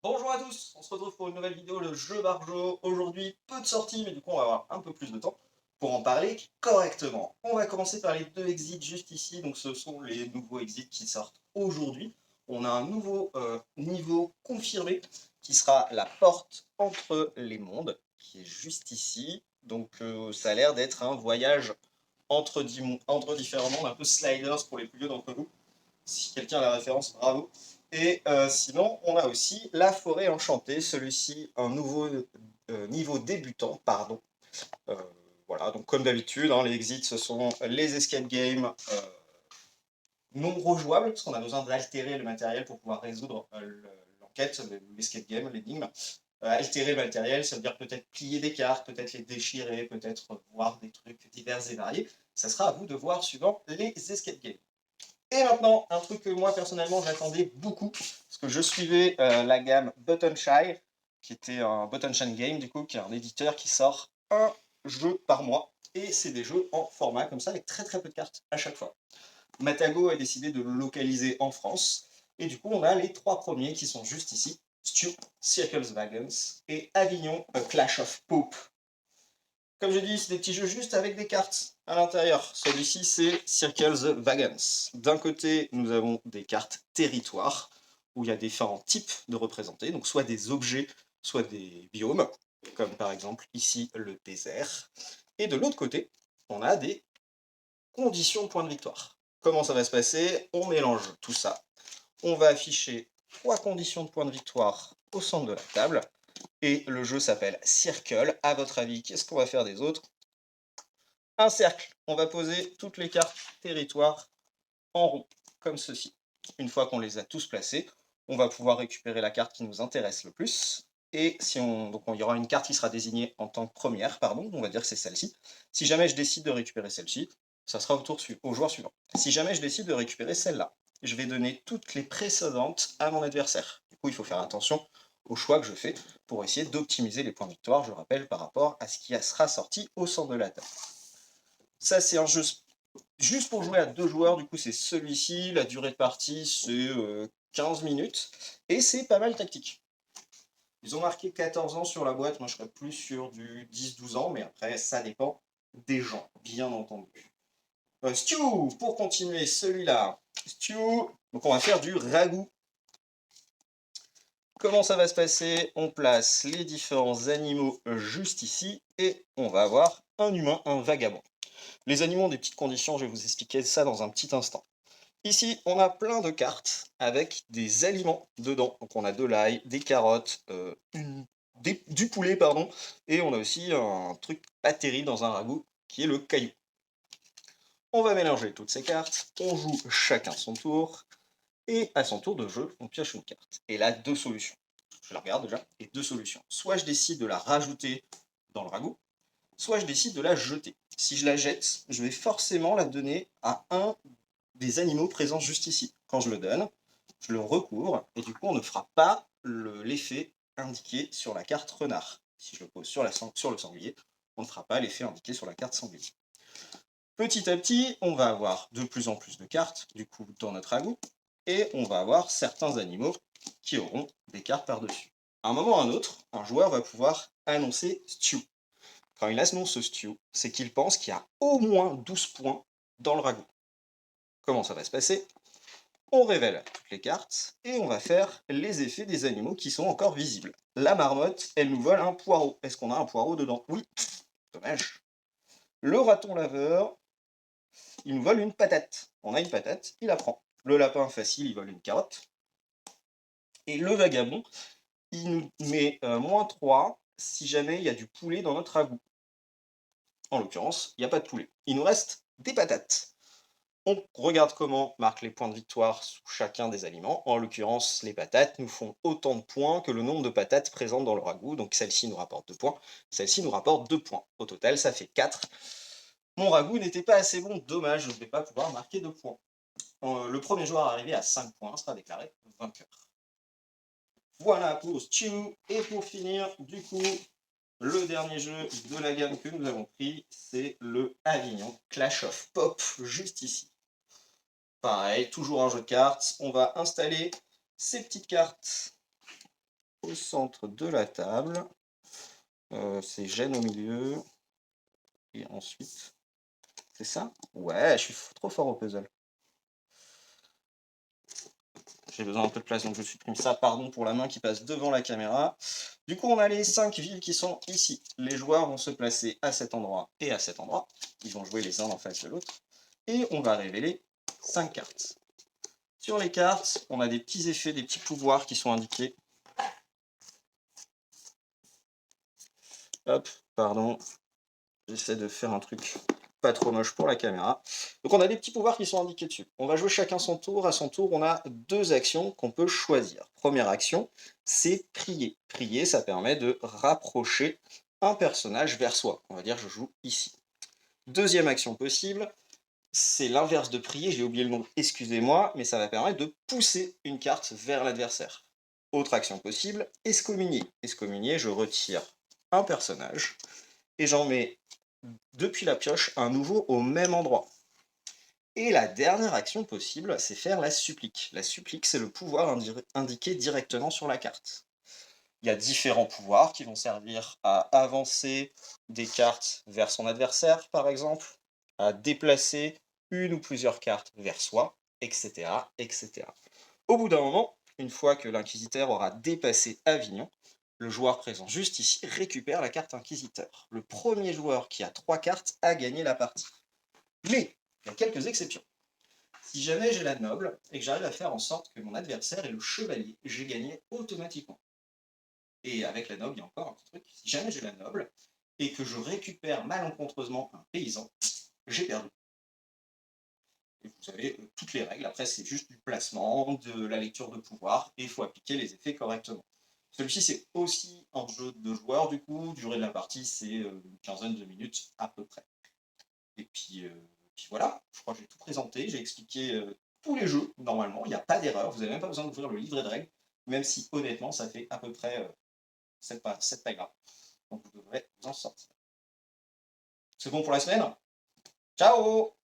Bonjour à tous, on se retrouve pour une nouvelle vidéo, le jeu Barjo. Aujourd'hui, peu de sorties, mais du coup, on va avoir un peu plus de temps pour en parler correctement. On va commencer par les deux exits juste ici. Donc, ce sont les nouveaux exits qui sortent aujourd'hui. On a un nouveau niveau confirmé qui sera la porte entre les mondes, qui est juste ici. Donc, ça a l'air d'être un voyage entre différents mondes, un peu Sliders pour les plus vieux d'entre vous. Si quelqu'un a la référence, bravo. Et sinon, on a aussi la forêt enchantée, celui-ci un nouveau niveau débutant, pardon. Euh, voilà, donc comme d'habitude, hein, les exits, ce sont les escape games non rejouables, parce qu'on a besoin d'altérer le matériel pour pouvoir résoudre l'enquête, l'escape game, l'énigme. Altérer le matériel, ça veut dire peut-être plier des cartes, peut-être les déchirer, peut-être voir des trucs divers et variés. Ça sera à vous de voir suivant les escape games. Et maintenant, un truc que moi personnellement j'attendais beaucoup, parce que je suivais la gamme Button Shy, qui était un Button Shy Game, du coup, qui est un éditeur qui sort un jeu par mois. Et c'est des jeux en format comme ça, avec très très peu de cartes à chaque fois. Matago a décidé de le localiser en France, et du coup on a les trois premiers qui sont juste ici, Stew, Circles Wagons et Avignon, A Clash of Pope. Comme je dis, c'est des petits jeux juste avec des cartes à l'intérieur. Celui-ci, c'est Circle the Wagons. D'un côté, nous avons des cartes territoires, où il y a différents types de représentés, donc soit des objets, soit des biomes, comme par exemple ici le désert. Et de l'autre côté, on a des conditions de points de victoire. Comment ça va se passer? On mélange tout ça. On va afficher trois conditions de points de victoire au centre de la table. Et le jeu s'appelle Circle. À votre avis, qu'est-ce qu'on va faire des autres? Un cercle. On va poser toutes les cartes territoire en rond, comme ceci. Une fois qu'on les a tous placés, on va pouvoir récupérer la carte qui nous intéresse le plus. Et si donc il y aura une carte qui sera désignée en tant que première, pardon, on va dire que c'est celle-ci. Si jamais je décide de récupérer celle-ci, ça sera au joueur suivant. Si jamais je décide de récupérer celle-là, je vais donner toutes les précédentes à mon adversaire. Du coup, il faut faire attention aux choix que je fais pour essayer d'optimiser les points de victoire, je rappelle, par rapport à ce qui sera sorti au centre de la table. Ça, c'est un jeu juste pour jouer à deux joueurs, du coup, c'est celui-ci. La durée de partie, c'est 15 minutes. Et c'est pas mal tactique. Ils ont marqué 14 ans sur la boîte, moi je serais plus sur du 10-12 ans, mais après, ça dépend des gens, bien entendu. Stew, pour continuer, celui-là. Stew, donc on va faire du ragoût. Comment ça va se passer? On place les différents animaux juste ici, et on va avoir un humain, un vagabond. Les animaux ont des petites conditions, je vais vous expliquer ça dans un petit instant. Ici, on a plein de cartes avec des aliments dedans. Donc on a de l'ail, des carottes, du poulet, pardon, et on a aussi un truc pas terrible dans un ragoût qui est le caillou. On va mélanger toutes ces cartes, on joue chacun son tour, et à son tour de jeu, on pioche une carte. Et là, deux solutions. Je la regarde déjà, et deux solutions. Soit je décide de la rajouter dans le ragoût, soit je décide de la jeter. Si je la jette, je vais forcément la donner à un des animaux présents juste ici. Quand je le donne, je le recouvre, et du coup on ne fera pas l'effet indiqué sur la carte renard. Si je le pose sur le sanglier, on ne fera pas l'effet indiqué sur la carte sanglier. Petit à petit, on va avoir de plus en plus de cartes, du coup, dans notre ragoût, et on va avoir certains animaux qui auront des cartes par-dessus. À un moment ou à un autre, un joueur va pouvoir annoncer Stew. Quand il annonce Stew, c'est qu'il pense qu'il y a au moins 12 points dans le ragoût. Comment ça va se passer? On révèle toutes les cartes et on va faire les effets des animaux qui sont encore visibles. La marmotte, elle nous vole un poireau. Est-ce qu'on a un poireau dedans? Oui. Dommage. Le raton laveur, il nous vole une patate. On a une patate, il la prend. Le lapin facile, il vole une carotte. Et le vagabond, il nous met -3 si jamais il y a du poulet dans notre ragoût. En l'occurrence, il n'y a pas de poulet. Il nous reste des patates. On regarde comment marquent les points de victoire sous chacun des aliments. En l'occurrence, les patates nous font autant de points que le nombre de patates présentes dans le ragoût. Donc celle-ci nous rapporte 2 points, celle-ci nous rapporte 2 points. Au total, ça fait 4. Mon ragoût n'était pas assez bon, dommage, je ne vais pas pouvoir marquer 2 points. Le premier joueur arrivé à 5 points sera déclaré vainqueur. Voilà pour Stew. Et pour finir, du coup, le dernier jeu de la gamme que nous avons pris, c'est le Avignon Clash of Pop, juste ici. Pareil, toujours un jeu de cartes. On va installer ces petites cartes centre de la table. C'est gêne au milieu. Et ensuite, c'est ça? Ouais, je suis trop fort au puzzle. J'ai besoin d'un peu de place, donc je supprime ça. Pardon pour la main qui passe devant la caméra. Du coup, on a les 5 villes qui sont ici. Les joueurs vont se placer à cet endroit et à cet endroit. Ils vont jouer les uns en face de l'autre. Et on va révéler 5 cartes. Sur les cartes, on a des petits effets, des petits pouvoirs qui sont indiqués. Hop, pardon. J'essaie de faire un truc pas trop moche pour la caméra. Donc on a des petits pouvoirs qui sont indiqués dessus. On va jouer chacun son tour. À son tour, on a 2 actions qu'on peut choisir. Première action, c'est prier. Prier, ça permet de rapprocher un personnage vers soi. On va dire je joue ici. Deuxième action possible, c'est l'inverse de prier. J'ai oublié le nom, excusez-moi, mais ça va permettre de pousser une carte vers l'adversaire. Autre action possible, excommunier. Excommunier, je retire un personnage et j'en mets depuis la pioche un nouveau au même endroit. Et la dernière action possible, c'est faire la supplique. La supplique, c'est le pouvoir indiqué directement sur la carte. Il y a différents pouvoirs qui vont servir à avancer des cartes vers son adversaire, par exemple, à déplacer une ou plusieurs cartes vers soi, etc., etc. Au bout d'un moment, une fois que l'inquisiteur aura dépassé Avignon, le joueur présent juste ici récupère la carte inquisiteur. Le premier joueur qui a 3 cartes a gagné la partie. Mais il y a quelques exceptions. Si jamais j'ai la noble et que j'arrive à faire en sorte que mon adversaire est le chevalier, j'ai gagné automatiquement. Et avec la noble, il y a encore un petit truc. Si jamais j'ai la noble et que je récupère malencontreusement un paysan, j'ai perdu. Et vous avez toutes les règles. Après, c'est juste du placement, de la lecture de pouvoir, et il faut appliquer les effets correctement. Celui-ci, c'est aussi un jeu de joueurs, du coup. Durée de la partie, c'est une quinzaine de minutes à peu près. Et puis voilà, je crois que j'ai tout présenté, j'ai expliqué tous les jeux, normalement, il n'y a pas d'erreur, vous n'avez même pas besoin d'ouvrir le livret de règles, même si honnêtement, ça fait à peu près cette taille-là. Donc vous devrez vous en sortir. C'est bon pour la semaine? Ciao!